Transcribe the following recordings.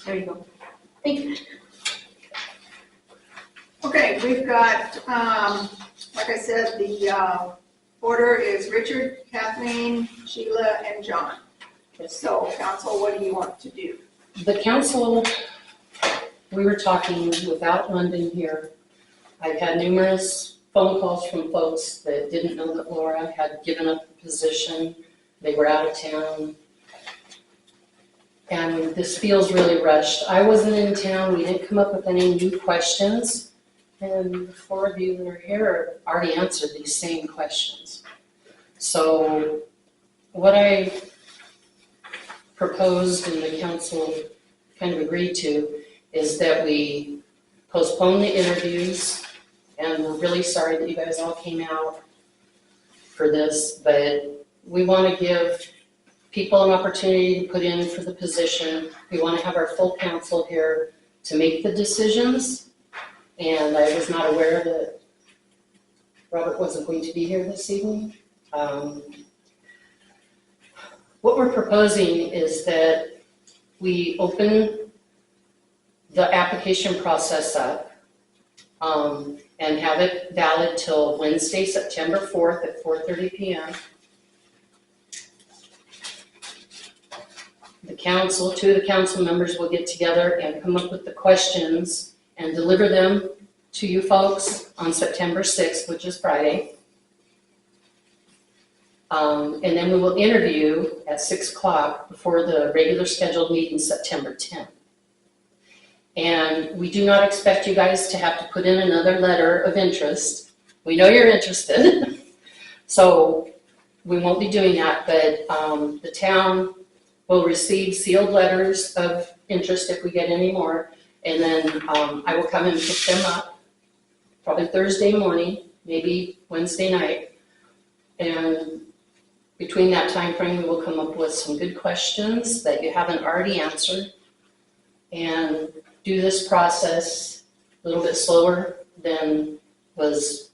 There you go. Thank you. Okay, we've got, like I said, the order is Richard, Kathleen, Sheila, and John. So, council, what do you want to do? The council, we were talking without London here. I've had numerous phone calls from folks that didn't know that Laura had given up the position. They were out of town. And this feels really rushed. I wasn't in town. We didn't come up with any new questions. And the four of you that are here already answered these same questions. So what I proposed and the council kind of agreed to is that we postpone the interviews, and we're really sorry that you guys all came out for this, but we want to give people an opportunity to put in for the position. We want to have our full council here to make the decisions, and I was not aware that Robert wasn't going to be here this evening. What we're proposing is that we open the application process up and have it valid till Wednesday, September 4th at 4:30 p.m. The council, two of the council members will get together and come up with the questions and deliver them to you folks on September 6th, which is Friday. And then we will interview at 6 o'clock before the regular scheduled meeting September 10th. And we do not expect you guys to have to put in another letter of interest. We know you're interested, so we won't be doing that, but the town will receive sealed letters of interest if we get any more, and then I will come and pick them up, probably Thursday morning, maybe Wednesday night, and between that time frame, we will come up with some good questions that you haven't already answered, and do this process a little bit slower than was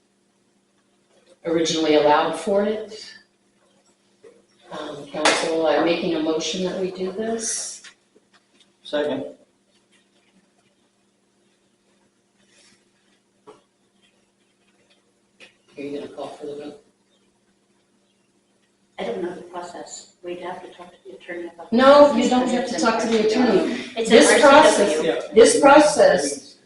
originally allowed for it. Council, I'm making a motion that we do this. Second. Are you gonna call for the vote? I don't know the process. We'd have to talk to the attorney about. No, you don't have to talk to the attorney. It's This an process, RCW. this process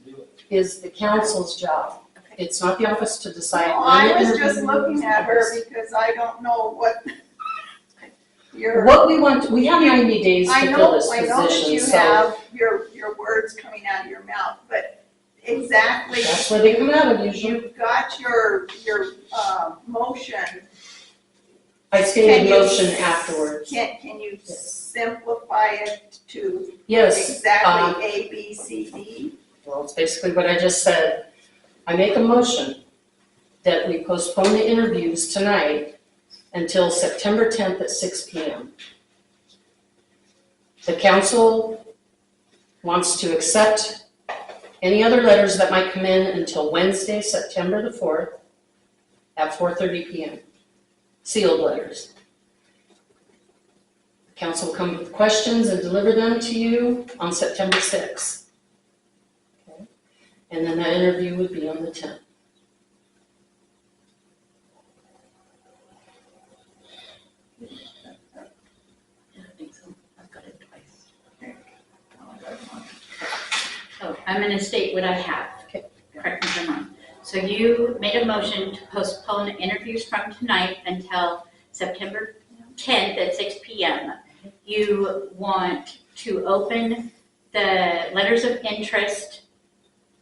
is the council's job. It's not the office to decide. No, when I the was interview just looking at her is. because I don't know what your. What we want, we have 90 days to I fill know this that position, you so have your words coming out of your mouth, but exactly, that's where they come out of usually. you've got your motion. I stated Can you- motion afterwards. Can you simplify it to Yes, exactly A, B, C, D? well, it's basically what I just said. I make a motion that we postpone the interviews tonight until September 10th at 6 p.m. The council wants to accept any other letters that might come in until Wednesday, September the 4th at 4:30 p.m. Sealed letters. The council will come up with questions and deliver them to you on September 6th. Okay. And then that interview would be on the 10th. I think so. I've got it twice. So I'm going to state what I have. Okay. Correct me if I'm wrong. So you made a motion to postpone the interviews from tonight until September 10th at 6 p.m. You want to open the letters of interest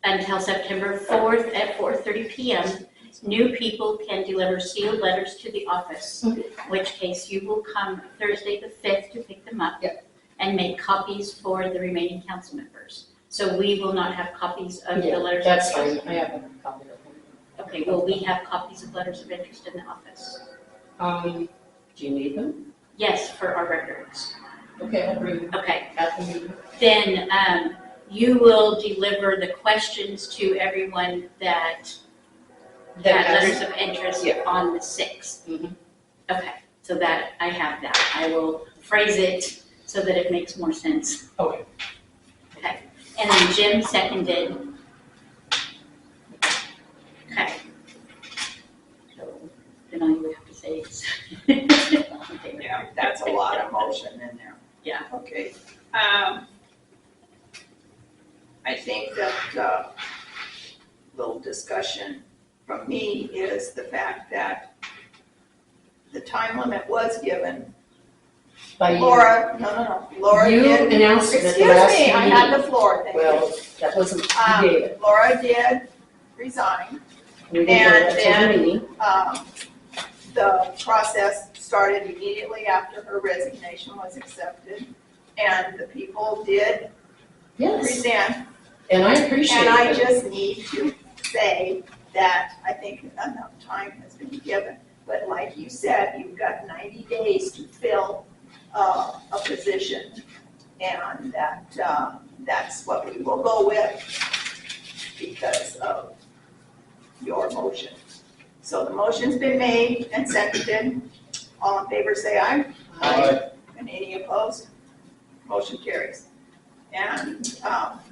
until September 4th at 4:30 p.m. New people can deliver sealed letters to the office, in which case you will come Thursday the 5th to pick them up and make copies for the remaining council members. So we will not have copies of the letters of That's interest. fine, I have a copy of them. Okay, will we have copies of letters of interest in the office? Do you need them? Yes, for our records. Okay, I'll bring them Okay, at the meeting. then you will deliver the questions to everyone that That had has- letters of interest Yeah. on the 6th. Mhm. Okay, so that, I have that. I will phrase it so that it makes more sense. Okay. And then Jim seconded. Okay. So then all you have to say is. Yeah, that's a lot of motion in there. Yeah. Okay. I think that, little discussion from me is the fact that the time limit was given. By you. Laura, no, Laura You did. announced it at the Excuse last me, I meeting. had the floor, thank you. Well, that wasn't, you gave it. Laura did resign. We didn't go And to the then- meeting. The process started immediately after her resignation was accepted. And the people did Yes, present. and I appreciate And I it. just need to say that I think enough time has been given. But like you said, you've got 90 days to fill a position. And that's what we will go with because of your motion. So the motion's been made and seconded. All in favor, say aye. Aye. And any opposed? Motion carries. And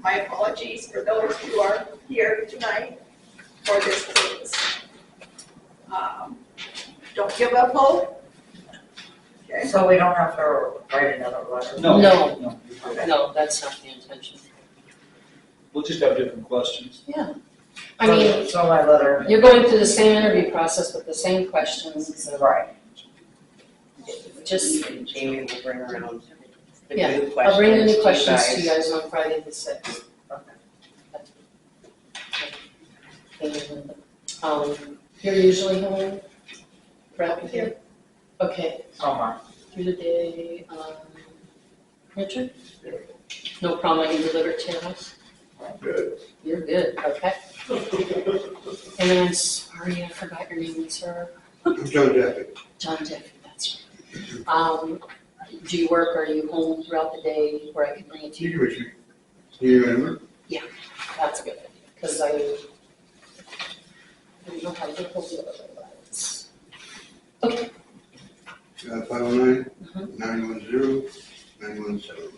my apologies for those who are here tonight for this purpose. Don't give up hope. Okay, So we don't have to write another letter? No. No. No, that's not the intention. We'll just have different questions. I mean, So my letter, you're going through the same interview process with the same questions, so right, just, Jamie will bring around the Yeah, new questions. I'll bring the new questions guys. to you guys on Friday the 6th. And, you're usually home throughout the day? Okay, Somewhere. through the day, Richard? No problem, I can deliver it to your house? Good. You're good, okay. And then I'm sorry, I forgot your name, sir. I'm Joe Jeffy. John Jeffy, that's right. Do you work, or are you home throughout the day where I can bring it to You you? can reach me. You remember? That's a good idea, because I don't know how to get hold of it. Okay, 509 Mhm. 910 917.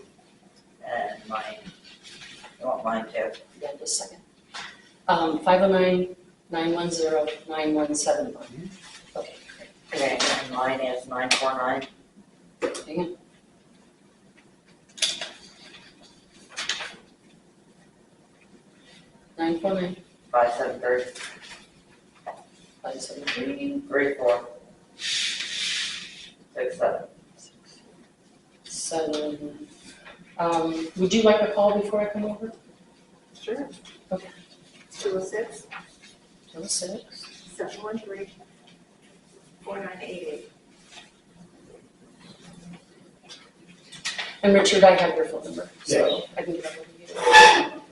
And mine, you want mine too? yeah, just a second. 509-910-9171. Okay, Okay, and mine is 949 hang on. Nine 573 573 34 67. 7. Would you like a call before I come over? sure. Okay. 206 6. 713 4988. And Richard, I have your phone number, so I can get over to you.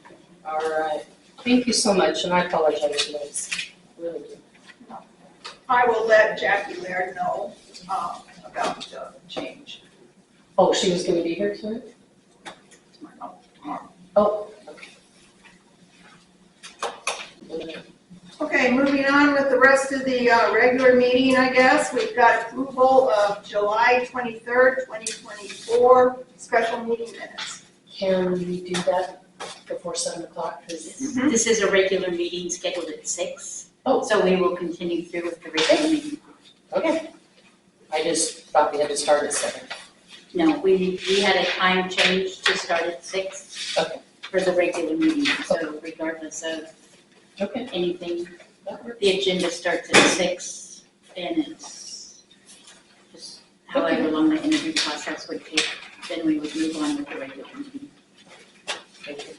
All right. Thank you so much, and I apologize for this. Really do. I will let Jackie Laird know about the change Oh, she was going to be here tonight? tomorrow. Oh, okay. Okay, moving on with the rest of the regular meeting, I guess. We've got approval of July 23rd, 2024 special meeting minutes. Can we do that before 7 o'clock? 'Cause- This is a regular meeting scheduled at 6. Oh. So we will continue through with the regular meeting. Okay. I just thought we had to start at 7. No, we had a time change to start at 6. Okay. For the regular meeting, so regardless of Okay. anything, That works. the agenda starts at 6, and it's just however long the interview process would take, then we would move on with the regular meeting. Thank you.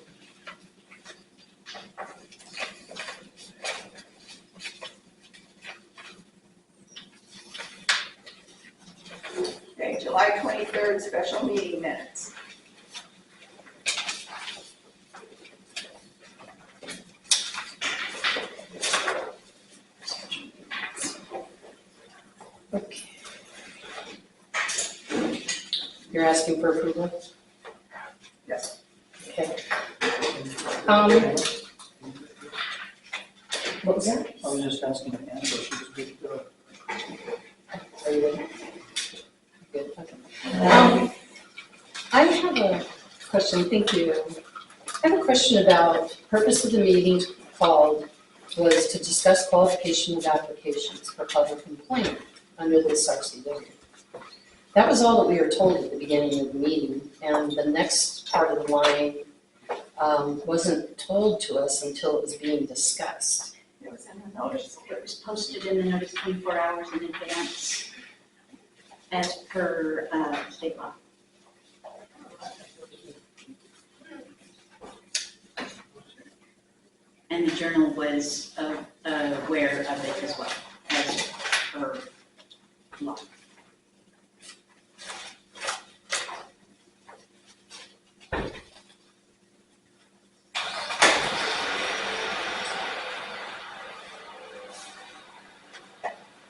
Okay, July 23rd special meeting minutes. Okay. You're asking for approval? Yes. Okay. What was that? I was just asking Ann, but she was good to go. Are you ready? Good, okay. I have a question, thank you. I have a question about purpose of the meeting called was to discuss qualification of applications for public employment under this RCW. That was all that we were told at the beginning of the meeting, and the next part of the line wasn't told to us until it was being discussed. It was in the notice. It was posted in the notice 24 hours in advance as per state law. And the journal was aware of it as well as per law.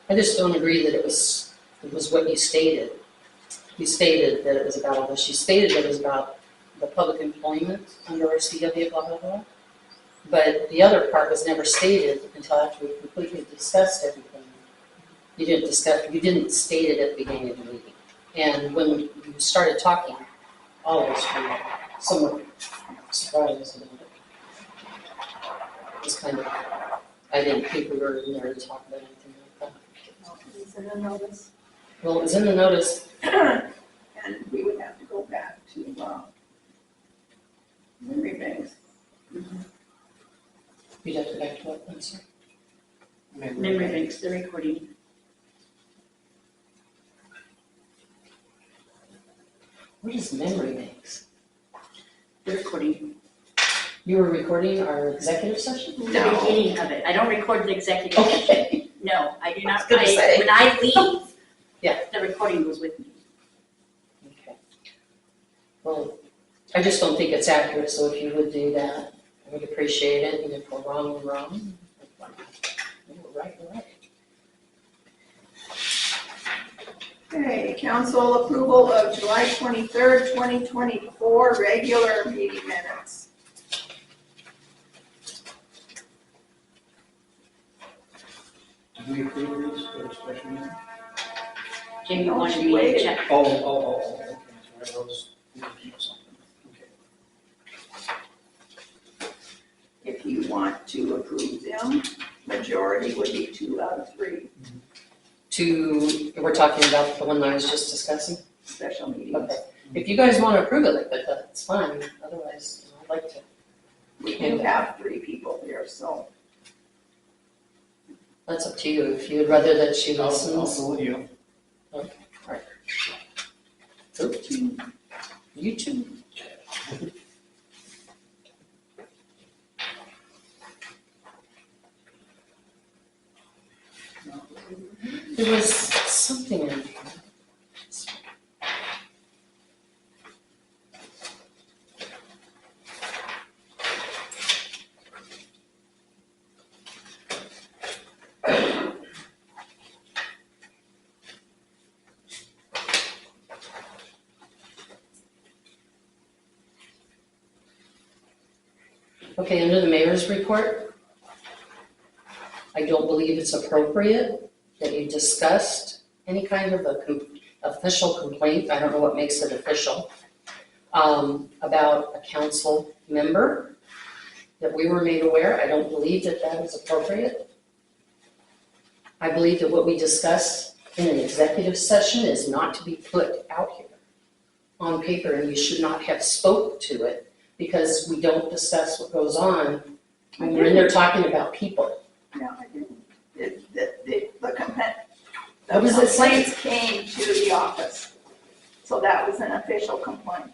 I just don't agree that it was what you stated. You stated that it was about all this. You stated that it was about the public employment under RCW, blah, blah, blah. But the other part was never stated until after we completely discussed everything. You didn't state it at the beginning of the meeting. And when you started talking, all of us were somewhat surprised about it. It was kind of, I didn't think we were in there to talk about anything like that. It's in the notice. Well, it was in the notice. And we would have to go back to, memory banks. You'd have to go back to what, I'm sorry? Memory banks, the recording. What is memory banks? The recording. You were recording our executive session? The beginning of it. I don't record the executive session. Okay. No, I do not. Good to say. When I leave, Yeah. the recording goes with me. Okay. Well, I just don't think it's accurate, so if you would do that, I would appreciate it, and if we're wrong, we're wrong. If we're right, we're right. Okay, council approval of July 23rd, 2024 regular meeting minutes. Did we approve these for a special meeting? Jamie No, wanted she me to waited. check. Oh, okay, sorry, I was looking at something. Okay. If you want to approve them, majority would be 2 out of 3 We're talking about the one I was just discussing? special meetings. Okay. If you guys want to approve it, but that's fine, otherwise, I'd like to. We do have 3 people here, so That's up to you, if you'd rather that she I'll listens. go with you. You too. There was something in here. Okay, under the mayor's report, I don't believe it's appropriate that you discussed any kind of official complaint, I don't know what makes it official, about a council member that we were made aware. I don't believe that that is appropriate. I believe that what we discuss in an executive session is not to be put out here on paper, and you should not have spoke to it, because we don't discuss what goes on when we're in there talking about people. no, I didn't. The What does it say? complaints came to the office, so that was an official complaint.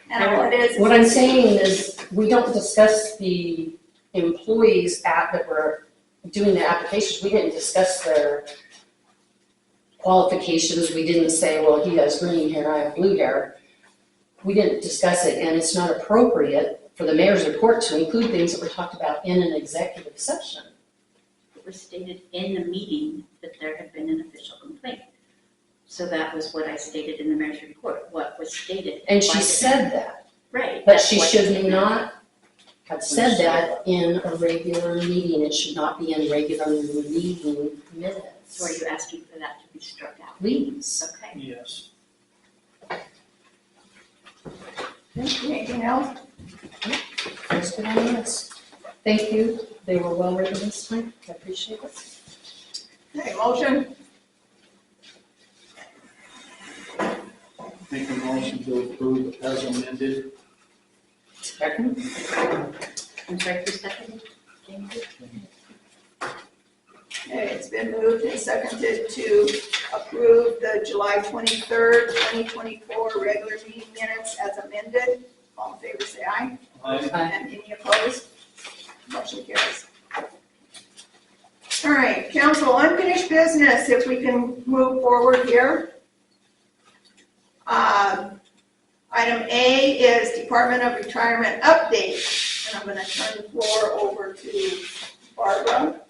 And all it is. What I'm saying is, we don't discuss the employees that were doing the applications. We didn't discuss their qualifications. We didn't say, well, he has green hair, I have blue hair. We didn't discuss it, and it's not appropriate for the mayor's report to include things that were talked about in an executive session. It was stated in the meeting that there had been an official complaint. So that was what I stated in the mayor's report, what was stated. And by she the- said that, Right. but that's she what- should not have said that in a regular meeting. It should not be in regular meeting minutes. So are you asking for that to be struck out? Please. Okay. Yes. Anything else? Let's get on the list. Thank you. They were well written this time. I appreciate it. Okay, motion, Make a motion to approve as amended. Second. I'm sorry, who's second? Jamie? okay, it's been moved and seconded to approve the July 23rd, 2024 regular meeting minutes as amended. All in favor, say aye. Aye. And any opposed? Motion carries. All right, council, unfinished business, if we can move forward here. Item A is Department of Retirement update, and I'm going to turn the floor over to Barbara.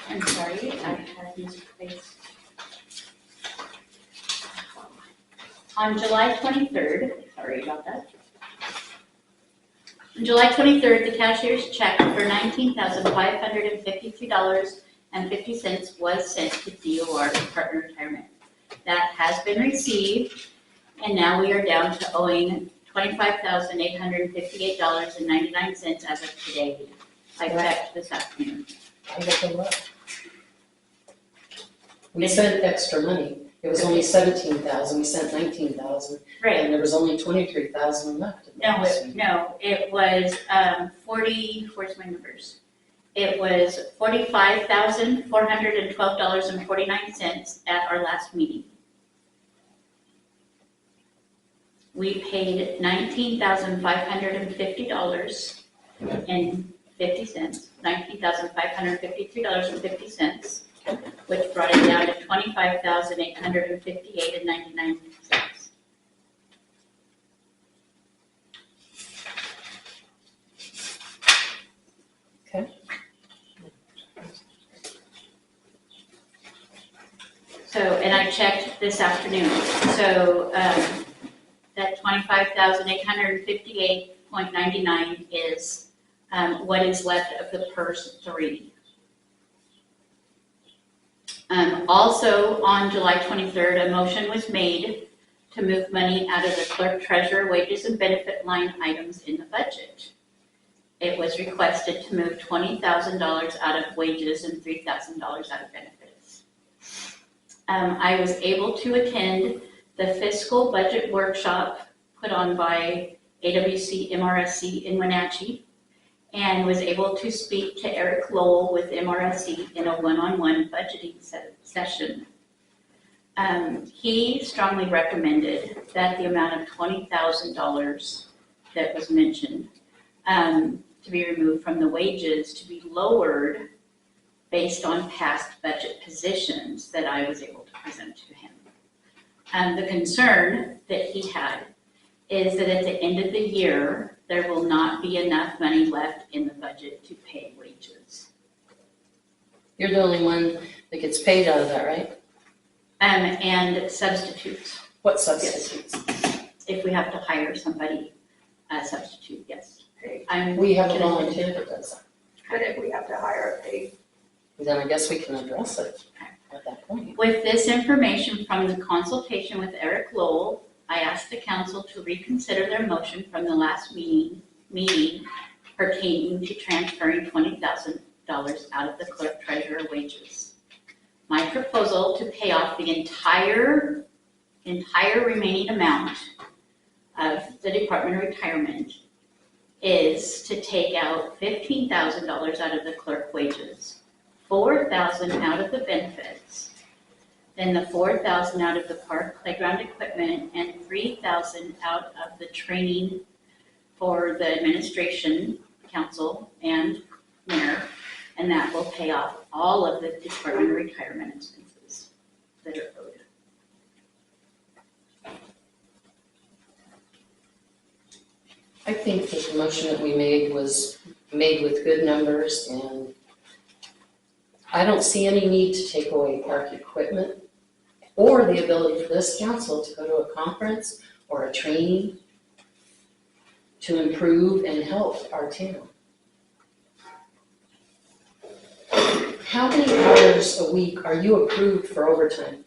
I'm sorry, I had misplaced. On July 23rd, sorry about that. On July 23rd, the cashier's check for $19,552.50 was sent to DOR, Department of Retirement. That has been received, and now we are down to owing $25,858.99 as of today. I checked this afternoon. I got the look. We sent extra money. It was only 17,000. We sent 19,000, Right. and there was only 23,000 left. No, it was 40, where's my numbers? It was $45,412.49 at our last meeting. We paid $19,550.50, $19,553.50, which brought it down to $25,858.99. So, and I checked this afternoon, so that $25,858.99 is what is left of the PERS 3. Also, on July 23rd, a motion was made to move money out of the clerk treasurer wages and benefit line items in the budget. It was requested to move $20,000 out of wages and $3,000 out of benefits. I was able to attend the fiscal budget workshop put on by AWC MRSC in Wenatchee, and was able to speak to Eric Lowell with MRSC in a one-on-one budgeting session. He strongly recommended that the amount of $20,000 that was mentioned to be removed from the wages to be lowered based on past budget positions that I was able to present to him. The concern that he had is that at the end of the year, there will not be enough money left in the budget to pay wages. You're the only one that gets paid out of that, right? And substitutes, What substitutes? if we have to hire somebody, substitute, yes. We have a volunteer that does that. But if we have to hire a, Then I guess we can address it at that point. With this information from the consultation with Eric Lowell, I asked the council to reconsider their motion from the last meeting pertaining to transferring $20,000 out of the clerk treasurer wages. My proposal to pay off the entire remaining amount of the Department of Retirement is to take out $15,000 out of the clerk wages, $4,000 out of the benefits, then the $4,000 out of the park playground equipment, and $3,000 out of the training for the administration, council, and mayor, and that will pay off all of the Department of Retirement expenses that are owed. I think that the motion that we made was made with good numbers, and I don't see any need to take away park equipment or the ability for this council to go to a conference or a training to improve and help our town. How many hours a week are you approved for overtime?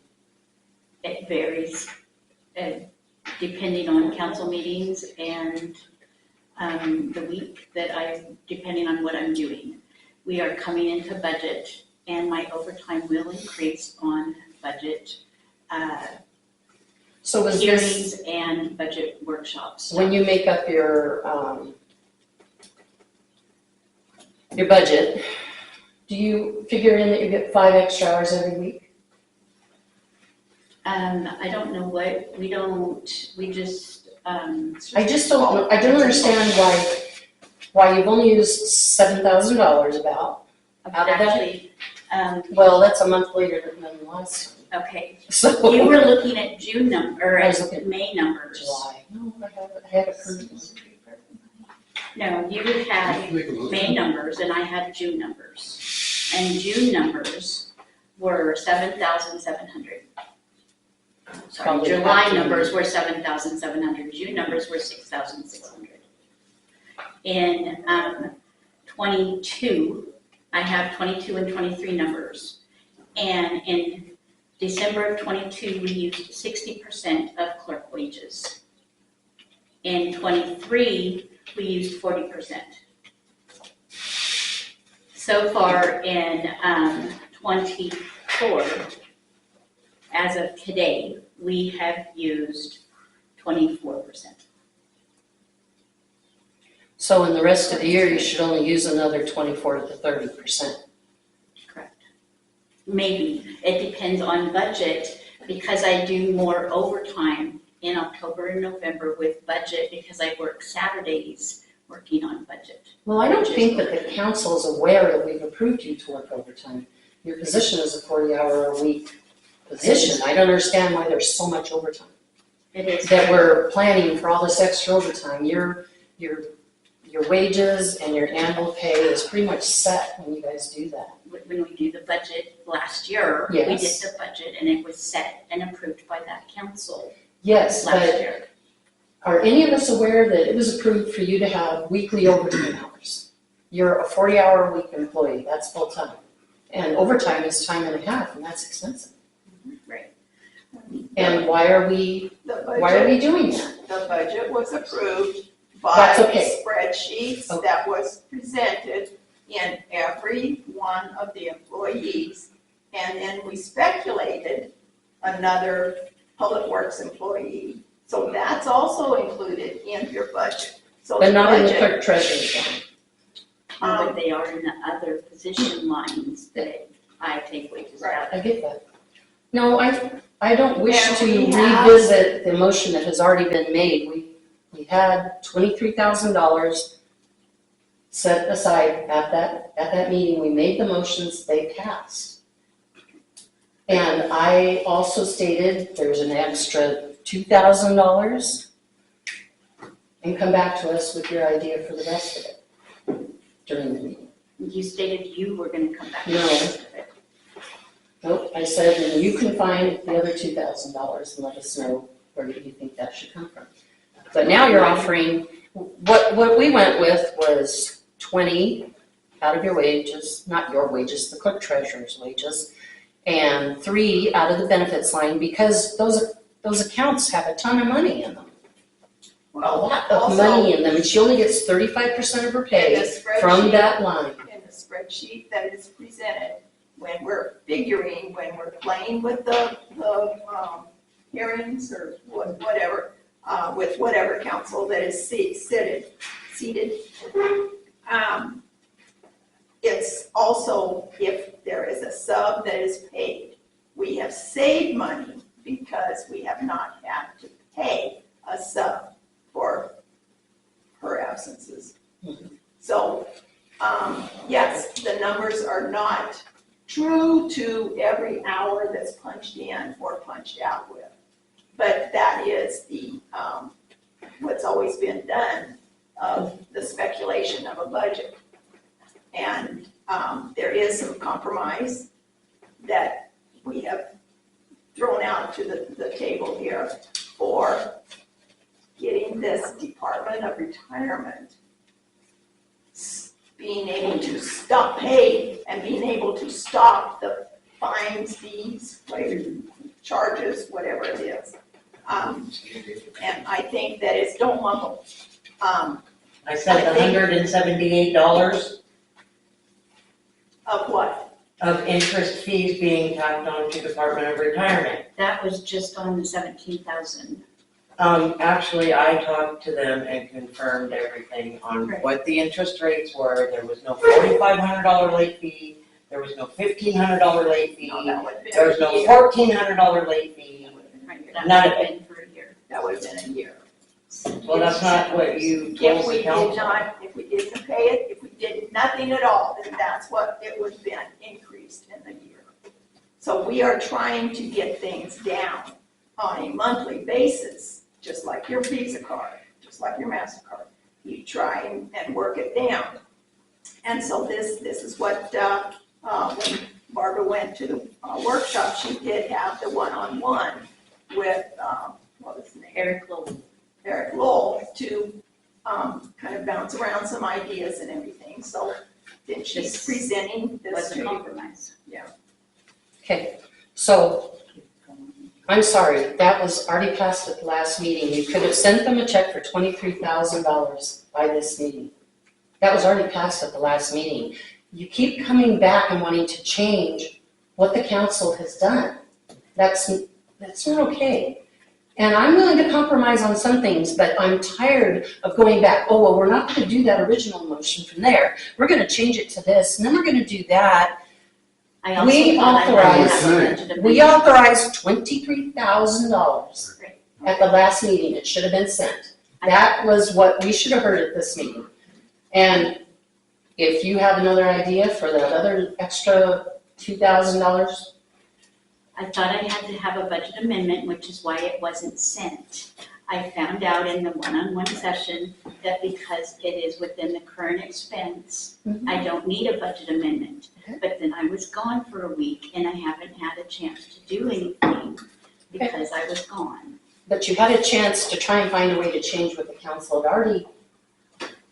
It varies, depending on council meetings and the week that depending on what I'm doing. We are coming into budget, and my overtime will increase on budget So is this, hearings and budget workshops. when you make up your budget, do you figure in that you get 5 extra hours every week? I don't know what, we just, I just don't know, I don't understand why you've only used $7,000 about. Out of that? actually, Well, that's a month later than last time. okay, So. you were looking at June I was looking at May numbers. July. No, I had approved. No, you had Make a motion. May numbers and I had June numbers. And June numbers were 7,700. Sorry, Probably July about numbers were 7,700, June numbers were 6,600. In 22, I have 22 and 23 numbers. And in December of 22, we used 60% of clerk wages. In 23, we used 40%. So far in 24, as of today, we have used 24%. So in the rest of the year, you should only use another 24 to 30%. Correct. Maybe. It depends on budget because I do more overtime in October and November with budget because I work Saturdays working on budget. Well, I don't think that the council is aware that we've approved you to work overtime. Your position is a 40-hour-a-week position. I don't understand why there's so much overtime. It is. That we're planning for all this extra overtime. Your wages and your annual pay is pretty much set when you guys do that. When we do the budget last year, we did Yes. the budget and it was set and approved by that council Yes, last but year. are any of us aware that it was approved for you to have weekly overtime hours? You're a 40-hour-a-week employee, that's full-time. And overtime is time and a half, and that's expensive. Right. And why are we doing that? The budget was approved That's by okay. spreadsheets Okay. that was presented in every one of the employees. And then we speculated another public works employee. So that's also included in your budget. So But the not in the budget, clerk treasurer's line. But they are in the other position lines that I take wages out. I get that. No, I don't wish And to we have- revisit the motion that has already been made. We had $23,000 set aside at that meeting. We made the motions, they passed. And I also stated there's an extra $2,000, and come back to us with your idea for the rest of it during the meeting. You stated you were gonna come back. No. Nope, I said, and you can find the other $2,000 and let us know where you think that should come from. But now you're offering, what we went with was 20 out of your wages, not your wages, the clerk treasurer's wages, and 3 out of the benefits line, because those accounts have a ton of money in them. A lot of money in them, and she only gets 35% of her in pay the from spreadsheet, that line. in the spreadsheet that is presented, when we're figuring, when we're playing with the hearings or whatever, with whatever council that is seated. It's also if there is a sub that is paid. We have saved money because we have not had to pay a sub for her absences. So, yes, the numbers are not true to every hour that's punched in or punched out with. But that is the, what's always been done of the speculation of a budget. And there is some compromise that we have thrown out to the table here for getting this Department of Retirement being able to stop pay and being able to stop the fines, fees, charges, whatever it is. And I think that it's, don't mumble. I said $178 Of what? of interest fees being tacked on to Department of Retirement. That was just on the 17,000. Actually, I talked to them and confirmed everything on Right. what the interest rates were. There was no $4,500 late fee. There was no $1,500 late fee. No, that would have been There was a no year. $1,400 late fee. Right, that None would of have been for a year. That would have been a year. Well, that's not what you told If we the did council. not, if we didn't pay it, if we did nothing at all, then that's what it would have been increased in the year. So we are trying to get things down on a monthly basis, just like your Visa card, just like your MasterCard. You try and work it down. And so this is what, when Barbara went to the workshop, she did have the one-on-one with, what was his name? Eric Lowell to kind of bounce around some ideas and everything. So then she's This presenting this Was to a you. compromise. Okay, so, I'm sorry, that was already passed at the last meeting. You could have sent them a check for $23,000 by this meeting. That was already passed at the last meeting. You keep coming back and wanting to change what the council has done. That's not okay. And I'm willing to compromise on some things, but I'm tired of going back, oh, well, we're not gonna do that original motion from there. We're gonna change it to this, and then we're gonna do that. I also We thought I had to have a authorized- budget We amendment. authorized $23,000 Great. at the last meeting. It should have been sent. That was what we should have heard at this meeting. And if you have another idea for that other extra $2,000, I thought I had to have a budget amendment, which is why it wasn't sent. I found out in the one-on-one session that because it is within the current expense, I don't need a budget amendment. Okay. But then I was gone for a week and I haven't had a chance to do anything because I was gone. but you had a chance to try and find a way to change what the council had already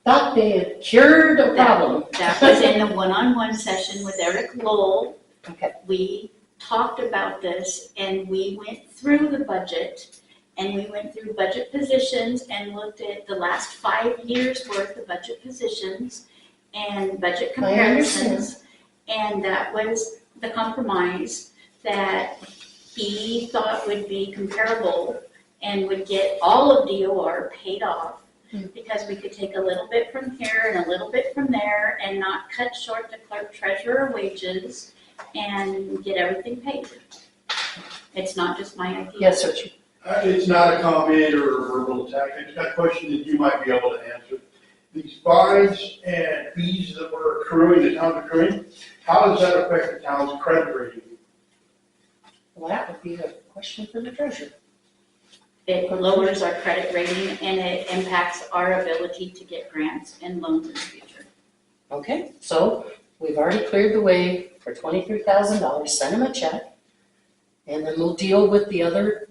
thought they had cured a problem. That was in the one-on-one session with Eric Lowell. Okay. We talked about this and we went through the budget and we went through budget positions and looked at the last 5 years' worth of budget positions and budget I understand. comparisons. And that was the compromise that he thought would be comparable and would get all of DOR paid off because we could take a little bit from here and a little bit from there and not cut short the clerk treasurer wages and get everything paid. It's not just my idea. Yes, sir. It's not a comment or a verbal attack, it's a question that you might be able to answer. These fines and fees that were accruing, the town's accruing, how does that affect the town's credit rating? Well, that would be a question for the treasurer. It lowers our credit rating and it impacts our ability to get grants and loans in the future. Okay, so we've already cleared the way for $23,000, send them a check, and then we'll deal with the other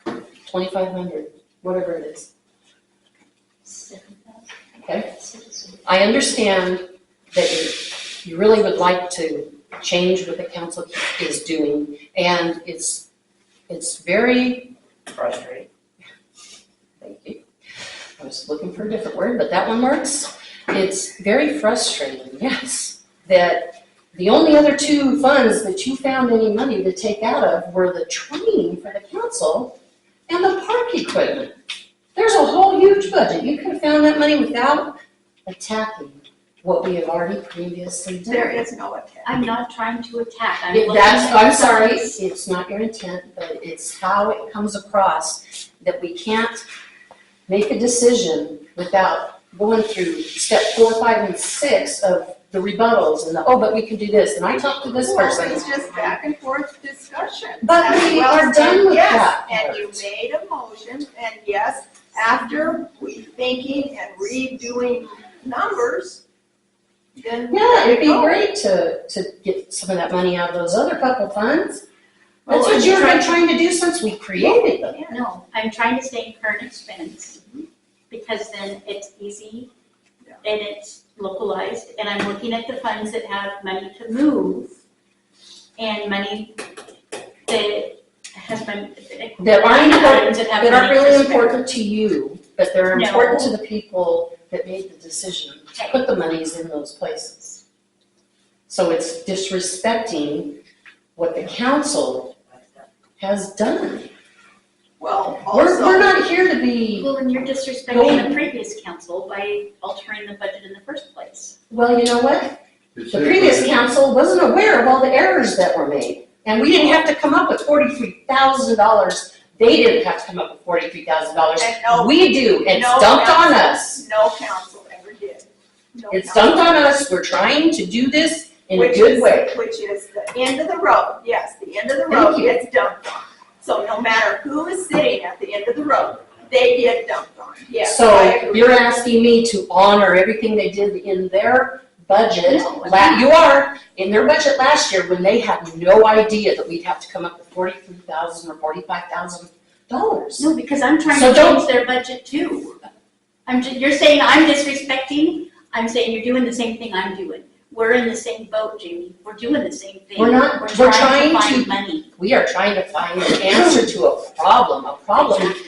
$2,500, whatever it is, okay? I understand that you really would like to change what the council is doing, and it's very, Frustrating. thank you. I was looking for a different word, but that one works. It's very frustrating, yes, that the only other two funds that you found any money to take out of were the training for the council and the park equipment. There's a whole huge budget. You could have found that money without attacking what we have already previously done. There is no attack. I'm not trying to attack. I'm If looking that's, at I'm the sorry, funds. it's not your intent, but it's how it comes across that we can't make a decision without going through step 4, 5, and 6 of the rebuttals and the, oh, but we can do this, and I talked to this Well, person. it's just back and forth discussion. But As we well are as- done with yes, that and you part. made a motion, and yes, after rethinking and redoing numbers, then. Yeah, it'd be there you go. great to get some of that money out of those other couple funds. That's Well, what you've been trying to do since we created them. No, I'm trying to stay in current expense, because then it's easy and it's localized, and I'm looking at the funds that have money to move and money that has been. That aren't important, that have that aren't money to really spare. important to you, but they're No. important to the people that made the decision to put the monies in those places. So it's disrespecting what the council has done. Well, We're also, not here to be, Well, and you're disrespecting the previous council by altering the budget in the first place. well, you know what? It's The their previous budget. council wasn't aware of all the errors that were made. And we didn't have to come up with $43,000. They didn't have to come up with $43,000. and no, We do. It's no dumped on council- us. No council ever did. No It's council. dumped on us. We're trying to do this in a Which good is- way. Which is the end of the road, yes, the end of the Thank road you. gets dumped on. So no matter who is sitting at the end of the road, they get dumped on, yes, I So agree. you're asking me to honor everything they did in their budget. No. You are, in their budget last year, when they had no idea that we'd have to come up with $43,000 or $45,000. No, because I'm trying So to don't- change their budget too. You're saying I'm disrespecting, I'm saying you're doing the same thing I'm doing. We're in the same boat, Jamie. We're doing the same thing. We're not- We're we're trying to trying find to- money. We are trying to find an answer to a problem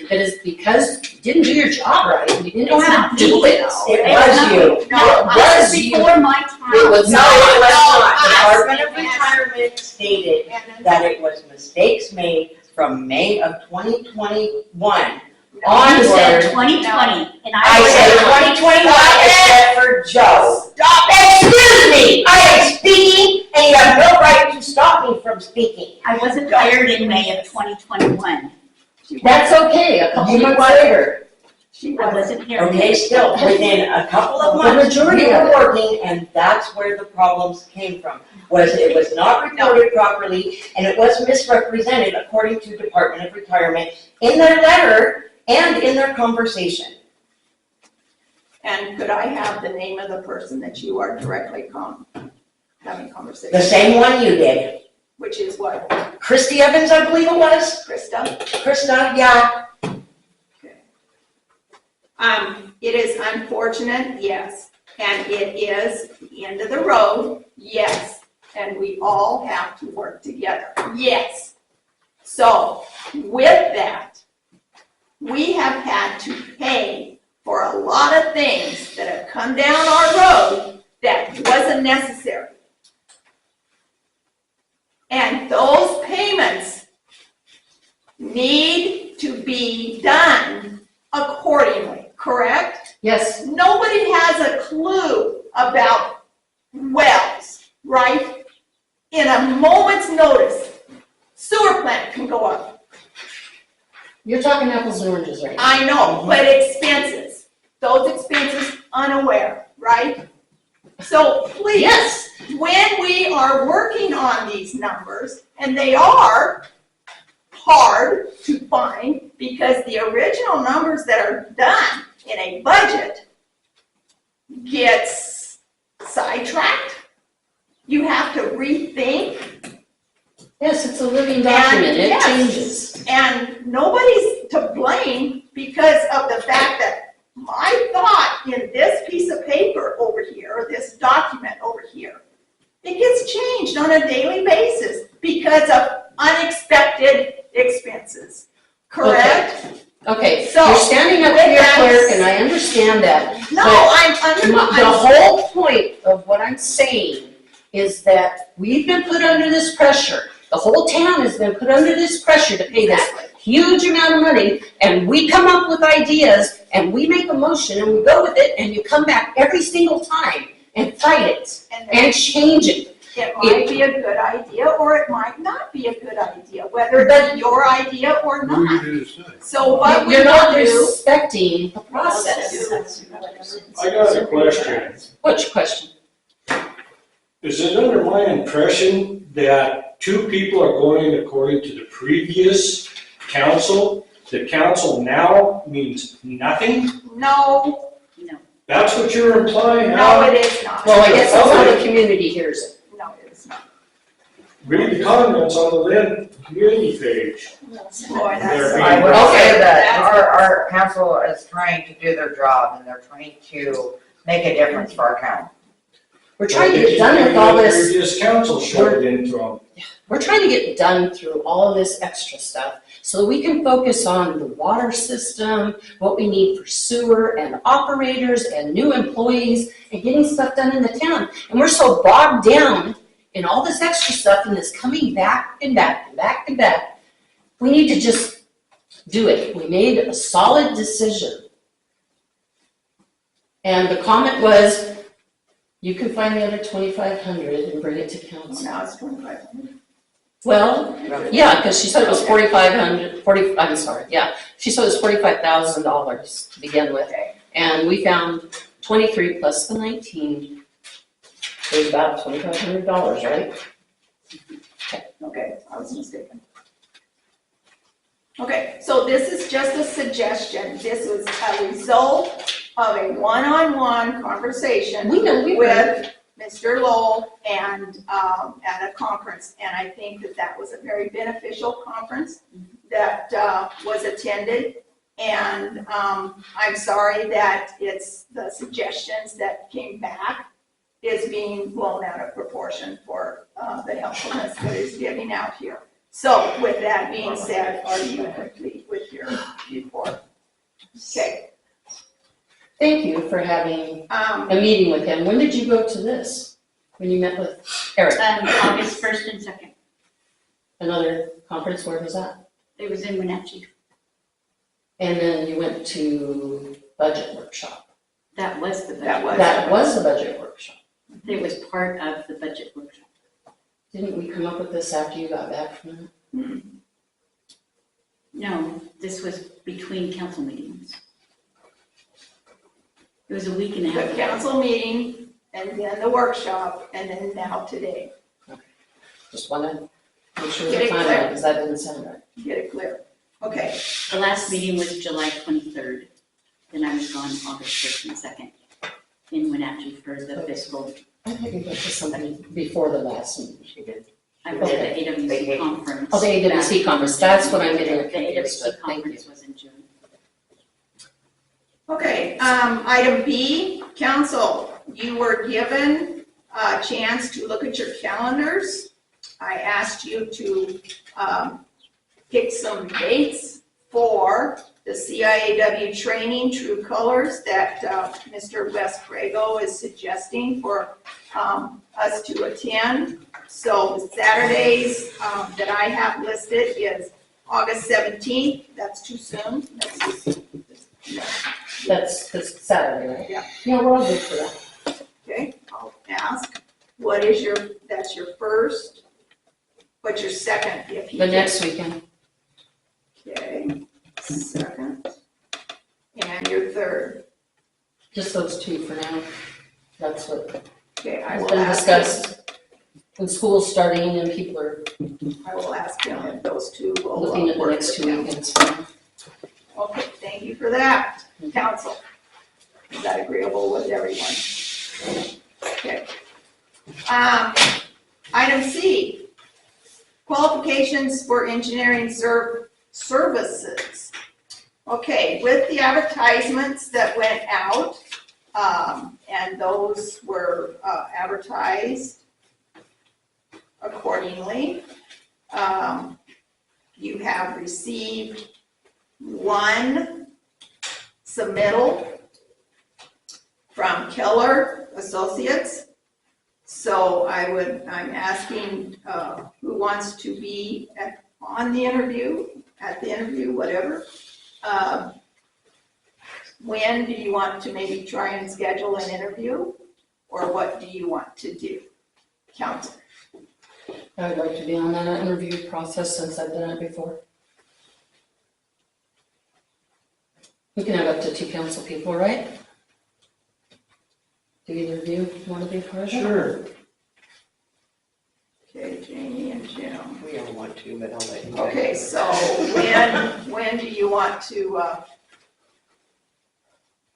that is because you didn't do your job right, you didn't know It's how not to do me. it. It It's was not you. me. It No, was this is you. before my time. It was No, not. it was not. us. Department of Retirement stated And then- that it was mistakes made from May of 2021 You onward. said 2020, and I said 2021 except for Joe. Stop it! Excuse me, I am speaking and you have no right to stop me from speaking. I wasn't hired in May of 2021. That's okay, a couple You months wasn't. later. She I wasn't. wasn't here. Okay, still, within a couple of The months, we majority of were it. working and that's where the problems came from. It was not reported properly and it was misrepresented according to Department of Retirement in their letter and in their conversation. And could I have the name of the person that you are directly having conversation? The same one you did. Which is what, Christy Evans, I believe it was. Krista? Krista, yeah. It is unfortunate, yes, and it is the end of the road, yes, and we all have to work together, yes. So, with that, we have had to pay for a lot of things that have come down our road that wasn't necessary. And those payments need to be done accordingly, correct? Yes, Nobody has a clue about wells, right? In a moment's notice, sewer plant can go up. you're talking apples and oranges right now. I know, but expenses, those expenses unaware, right? So please, Yes, when we are working on these numbers, and they are hard to find because the original numbers that are done in a budget gets sidetracked. You have to rethink, yes, it's a living document, it yes. changes. and nobody's to blame because of the fact that my thought in this piece of paper over here, or this document over here, it gets changed on a daily basis because of unexpected expenses, correct? Okay, So, you're standing up with for your that- clerk, and I understand that. No, But I'm the whole point of what I'm saying is that we've been put under this pressure. The whole town has been put under this pressure to pay this huge amount of money, and we come up with ideas, and we make a motion, and we go with it, and you come back every single time and fight it, and change it. It might be a good idea, or it might not be a good idea, whether it's your idea or Who not. you decide? So what we You're not will do. respecting the process. I got a question. What's your question? Is it under my impression that two people are going according to the previous council the council now means nothing? No, That's what you're implying no, now? it is not. Well, I guess that's how the community hears it. No, it is not. Read the comments on the Lynn community page. Boy, that's. They're I would Okay. say that That's- our council is trying to do their job and they're trying to make a difference for our town. We're trying to get done with all this. Previous council shoved into them. We're trying to get done through all of this extra stuff so that we can focus on the water system, what we need for sewer and operators and new employees and getting stuff done in the town. And we're so bogged down in all this extra stuff and it's coming back and back and back and back. We need to just do it. We made a solid decision. And the comment was, you can find the other 2,500 and bring it to council. Now it's 2,500. Well, yeah, because she said it was 4,500, she said it was $45,000 to begin with. Okay. And we found 23 plus the 19, it was about $2,500, right? Okay, I was mistaken. Okay, so this is just a suggestion. This was a result of a one-on-one conversation We know, we read. with Mr. Lowell and at a conference. And I think that that was a very beneficial conference that was attended. And I'm sorry that it's the suggestions that came back is being blown out of proportion for the helpfulness that is giving out here. So with that being said, are you complete with your report? Okay. Thank you for having Um, a meeting with him. When did you go to this? When you met with Eric? August 1st and 2nd. Another conference, where was that? It was in Wenatchee. And then you went to budget workshop. That was the budget. That was the budget workshop. It was part of the budget workshop. Didn't we come up with this after you got back from it? No, this was between council meetings. It was a week and a half the ago. council meeting and then the workshop and then now today. Just want to make sure Get the it time clear. right, because that didn't sound right. Get it clear. Okay, The last meeting was July 23rd. Then I was gone August 1st and 2nd in Wenatchee for the fiscal. I think we went to something before the last meeting. She did. I was at the AWC Vacation. conference. Oh, the AWC conference, that's what I'm getting The confused AWC with. Thank you. conference was in June. okay. Item B, council, you were given a chance to look at your calendars. I asked you to pick some dates for the CIAW training, True Colors, that Mr. Wes Prego is suggesting for us to attend. So the Saturdays that I have listed is August 17th, that's too soon. That's Saturday, right? Yeah. Yeah, we're all good for that. Okay, I'll ask, what is that's your first, what's your second? If you The can- next weekend. Okay, second, and your third. Just those two for now. That's what Okay, I has will been ask, discussed. When school's starting and people are I will ask him if those two will looking at the work next with 2 him. weekends. Okay, thank you for that, council. Is that agreeable with everyone? Okay. Item C, qualifications for engineering services. Okay, with the advertisements that went out, and those were advertised accordingly, you have received one submittal from Keller Associates. So I'm asking who wants to be at the interview, whatever. When do you want to maybe try and schedule an interview? Or what do you want to do? Council. I would like to be on that interview process since I've done it before. We can have up to 2 council people, right? Do either of you want to be part of it? Sure. Okay, Jamie and Jim. We don't want to, but I'll let you. Okay, so when do you want to,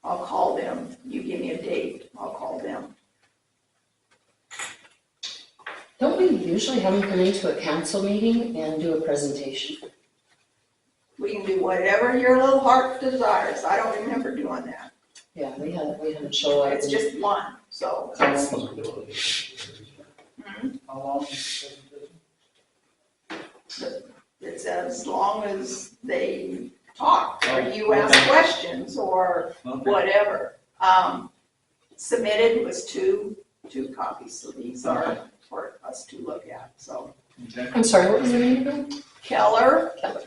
I'll call them. You give me a date, I'll call them. Don't we usually have them come into a council meeting and do a presentation? We can do whatever your little heart desires. I don't remember doing that. Yeah, we haven't show up. It's just one, so. How long is it? It's as long as they talk, or you ask questions, or Okay. whatever. Submitted was two copies, so these are for us to look at, so. Okay. I'm sorry, what was the name again? Keller Keller.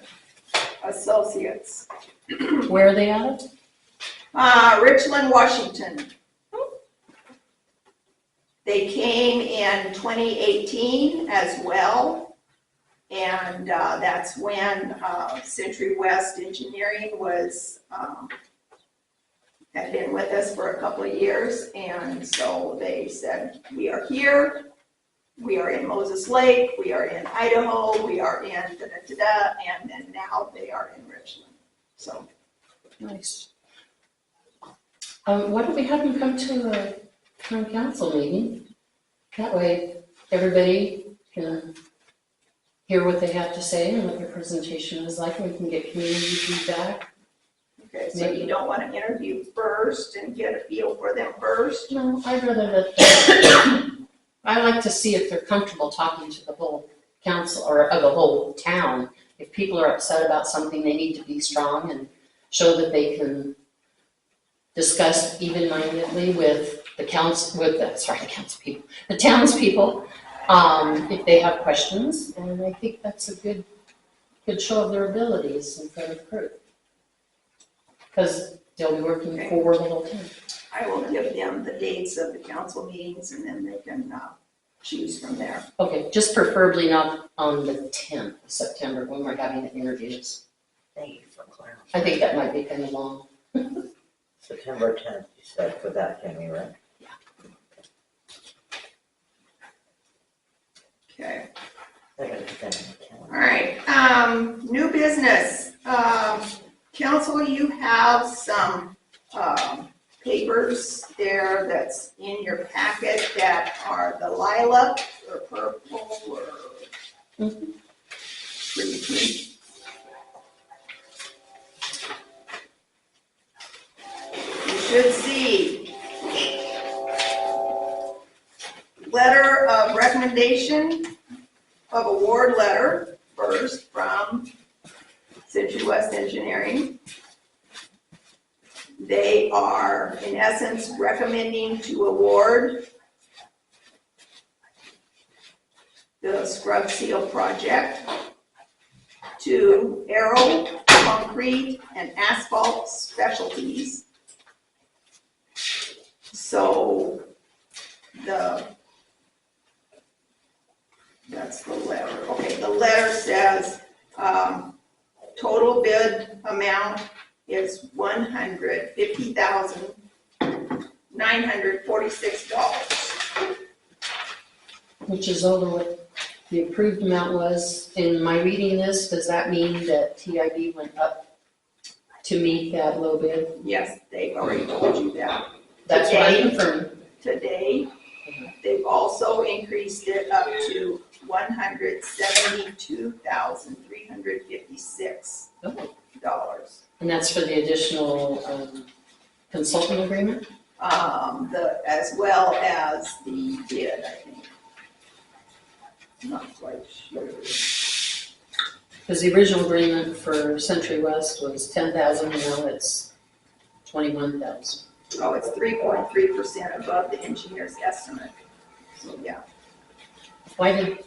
Associates, Where are they at? Richland, Washington. They came in 2018 as well, and that's when Century West Engineering was, had been with us for a couple of years, and so they said, we are here, we are in Moses Lake, we are in Idaho, we are in da-da-da-da, and then now they are in Richland, so. Nice. Why don't we have them come to a town council meeting? That way, everybody can hear what they have to say and what their presentation is like, and we can get community feedback. Okay, so you don't want to interview first and get a feel for them first? No, I'd rather that, I like to see if they're comfortable talking to the whole council, or the whole town. If people are upset about something, they need to be strong and show that they can discuss even-mindedly with the council, the townspeople, if they have questions, and I think that's a good show of their abilities in front of the crew. Because they'll be working for the whole team. I will give them the dates of the council meetings, and then they can choose from there. Okay, just preferably not on the 10th of September when we're having the interviews. Thank you for clarifying. I think that might be kind of long. September 10th, you said for that, Tammy, right? Okay, I gotta put that in the calendar. all right, new business. Council, you have some papers there that's in your packet that are the lilac or purple or pretty. You should see letter of recommendation of award letter first from Century West Engineering. They are, in essence, recommending to award the scrub seal project to Aero Concrete and Asphalt Specialties. So that's the letter. Okay, the letter says total bid amount is $150,946. Which is over what the approved amount was. In my reading this, does that mean that TIB went up to meet that low bid? Yes, they've already told you that. That's what I'm confirming. Today, they've also increased it up to $172,356. And that's for the additional consulting agreement? As well as the bid, I think. Not quite sure. Because the original agreement for Century West was 10,000, and now it's 21,000. Oh, it's 3.3% above the engineer's estimate. So, yeah. Why did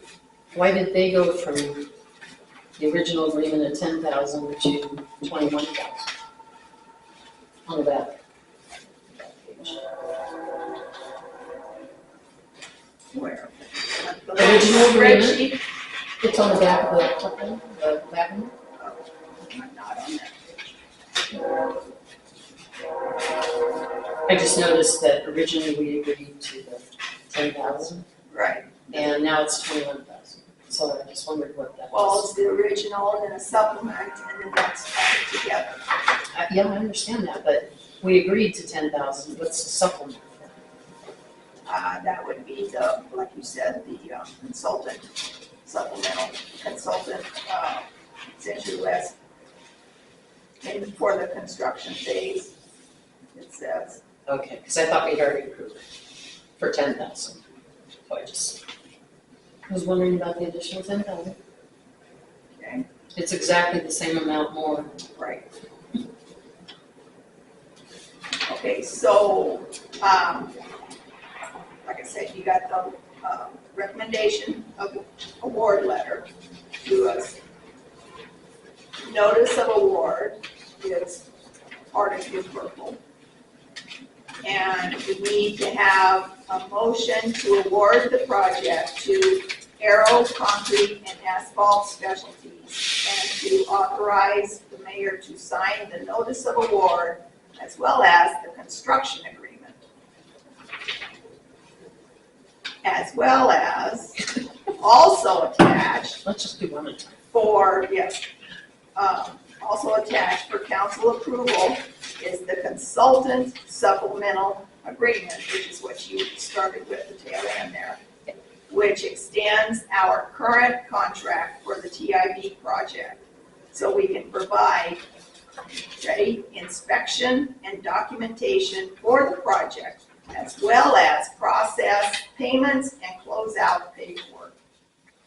they go from the original agreement at 10,000 to 21,000? On the back. Where? The Original agreement. spreadsheet? It's on the back of the back one. Not on that. I just noticed that originally we agreed to the 10,000, Right. and now it's 21,000. so I just wondered what that Well, was. it's the original and then a supplement and then that's added together. Yeah, I understand that, but we agreed to 10,000, what's the supplement for? That would be the, like you said, the consultant, supplemental consultant, essentially less. And for the construction phase, it says. Okay, because I thought we'd already approved it for 10,000. So I just was wondering about the additional 10,000. Okay. It's exactly the same amount more. Right. Okay, so, like I said, you got the recommendation of award letter to us. Notice of award is part of your purple. And we need to have a motion to award the project to Aero Concrete and Asphalt Specialties and to authorize the mayor to sign the notice of award as well as the construction agreement. As well as also attached Let's just do one at a time. for, yes, also attached for council approval is the consultant supplemental agreement, which is what you started with the tail end there, which extends our current contract for the TIB project. So we can provide, ready, inspection and documentation for the project, as well as process payments and close out paperwork.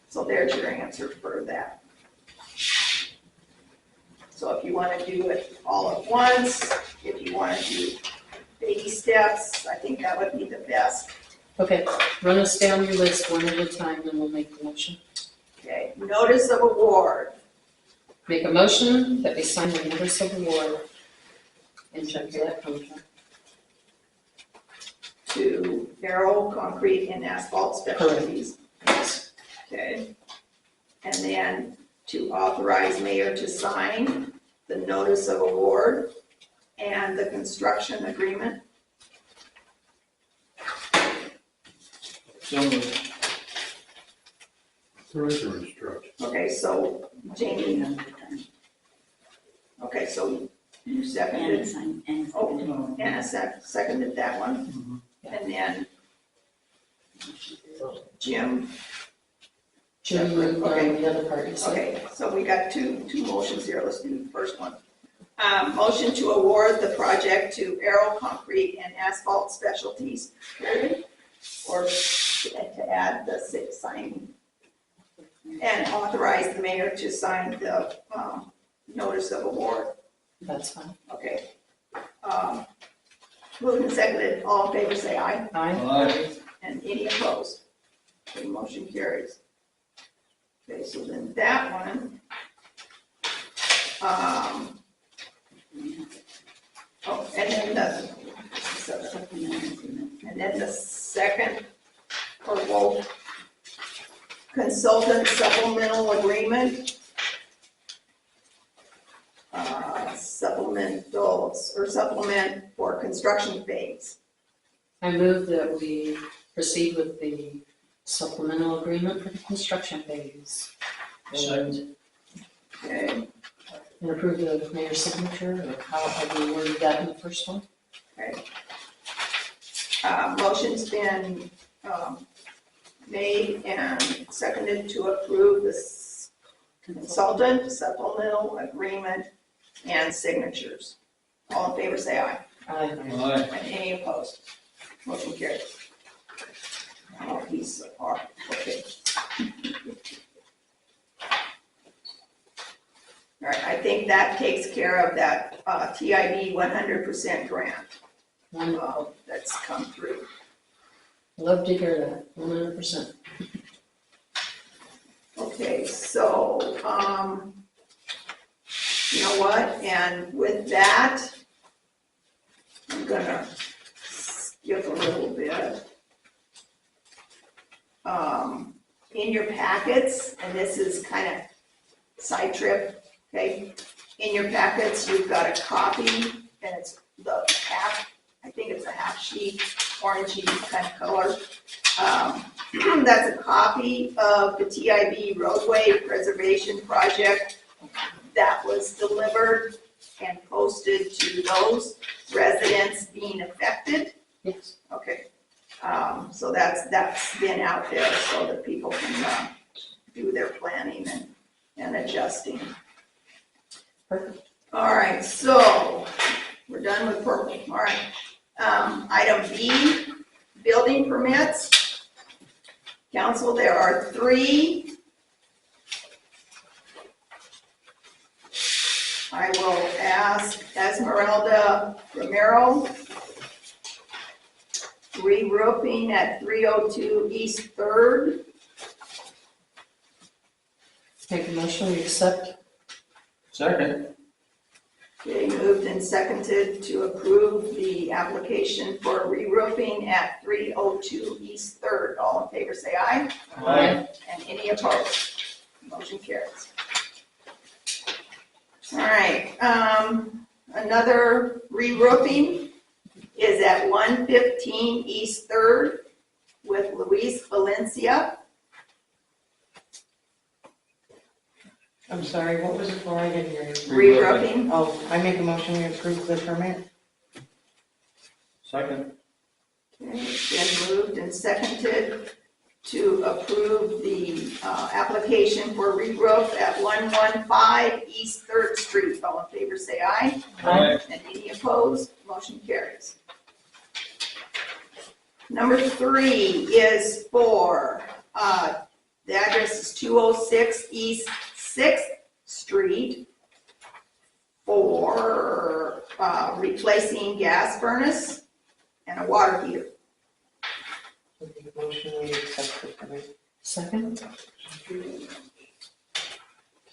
So there's your answer for that. So if you want to do it all at once, if you want to do baby steps, I think that would be the best. Okay, run us down your list one at a time and we'll make the motion. Okay, notice of award Make a motion that we sign the notice of award in terms of that contract. to Aero Concrete and Asphalt Specialties. Yes. Okay. And then to authorize mayor to sign the notice of award and the construction agreement. So moved. Further instruction. Okay, so Jamie, okay, so you seconded, oh, Anna seconded that one. And then Jim, Jim moved on the other part, you said. okay, so we got two motions here, let's do the first one. Motion to award the project to Aero Concrete and Asphalt Specialties, period, or to add the six signing. And authorize the mayor to sign the, notice of award, That's fine. okay. Moved and seconded, all in favor say aye, Aye. Aye. and any opposed? Okay, motion carries. Okay, so then that one, and then the second, for both consultant supplemental agreement, supplement for construction phase. I move that we proceed with the supplemental agreement for the construction phase. Second. Okay, And approve the mayor's signature, or how have we worded that in the first one? okay. Motion's been, made and seconded to approve this consultant supplemental agreement and signatures. All in favor say aye, Aye. Aye. and any opposed? Motion carries. Oh, he's apart, okay. All right, I think that takes care of that TIB 100% grant Wonderful. that's come through. Love to hear that, 100%. Okay, so, you know what, and with that, I'm gonna skip a little bit. In your packets, and this is kind of side trip, okay? In your packets, you've got a copy, and it's the half, I think it's a half sheet, orangey kind of color. That's a copy of the TIB roadway preservation project that was delivered and posted to those residents being affected. Yes. Okay, so that's been out there so that people can do their planning and adjusting. Perfect. All right, so we're done with purple, all right. Item B, building permits. Council, there are 3. I will ask Esmeralda Romero, re-roofing at 302 East 3rd. Make a motion, we accept. Second. Okay, moved and seconded to approve the application for re-roofing at 302 East 3rd. All in favor, say aye. Aye. And any opposed? Motion carries. All right, another re-roofing is at 115 East 3rd with Luis Valencia. I'm sorry, what was it for? I didn't hear you. Re-roofing. Oh, I make a motion to approve the permit. Second. Okay, it's been moved and seconded to approve the application for re-roof at 115 East 3rd Street. All in favor, say aye. Aye. And any opposed? Motion carries. Number 3 is for, the address is 206 East 6th Street for replacing gas furnace and a water heater. I make a motion we accept the permit. Second. Okay,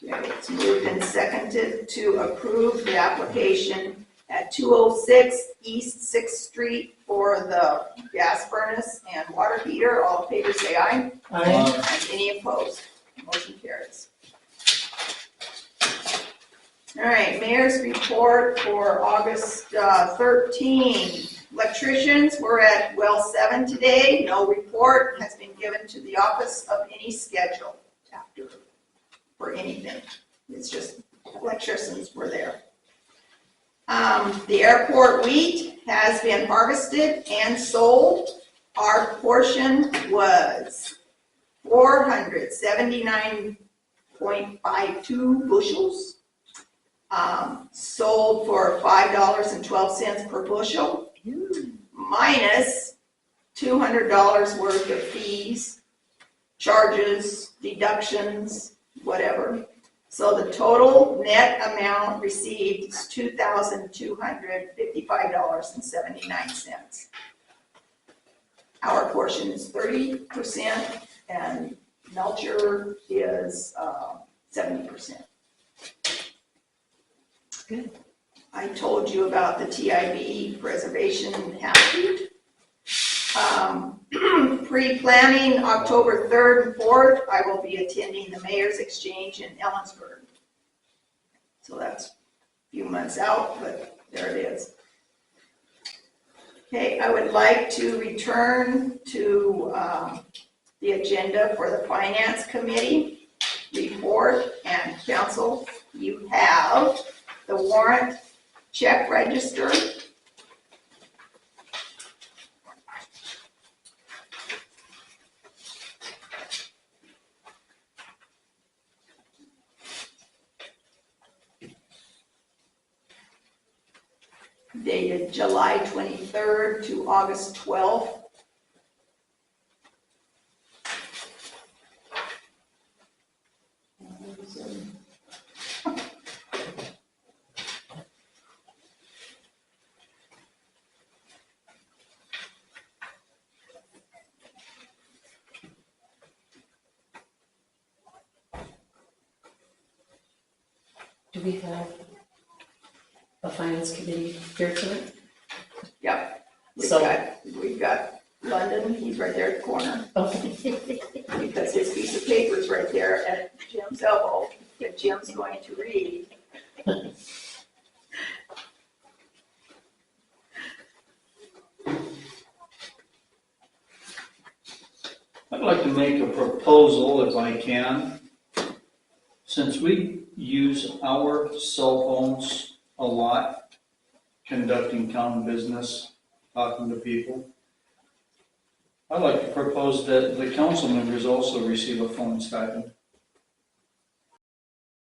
it's moved and seconded to approve the application at 206 East 6th Street for the gas furnace and water heater. All in favor, say aye. Aye. And any opposed? Motion carries. All right, mayor's report for August 13. Electricians, we're at well 7 today. No report has been given to the office of any schedule after for anything. It's just electricians were there. The airport wheat has been harvested and sold. Our portion was 479.52 bushels. Sold for $5.12 per bushel, minus $200 worth of fees, charges, deductions, whatever. So the total net amount received is $2,255.79. Our portion is 30% and Melcher is 70%. Good. I told you about the TIB preservation half-feet. Pre-planning October 3rd and 4th, I will be attending the Mayor's Exchange in Ellensburg. So that's a few months out, but there it is. Okay, I would like to return to the agenda for the Finance Committee report and council. You have the warrant check register. Dated July 23rd to August 12th. Do we have a finance committee here tonight? Yep. So- We've got London, he's right there at the corner, Okay. because his piece of paper is right there at Jim's elbow, that Jim's going to read. I'd like to make a proposal if I can. Since we use our cell phones a lot, conducting town business, talking to people, I'd like to propose that the council members also receive a phone stipend.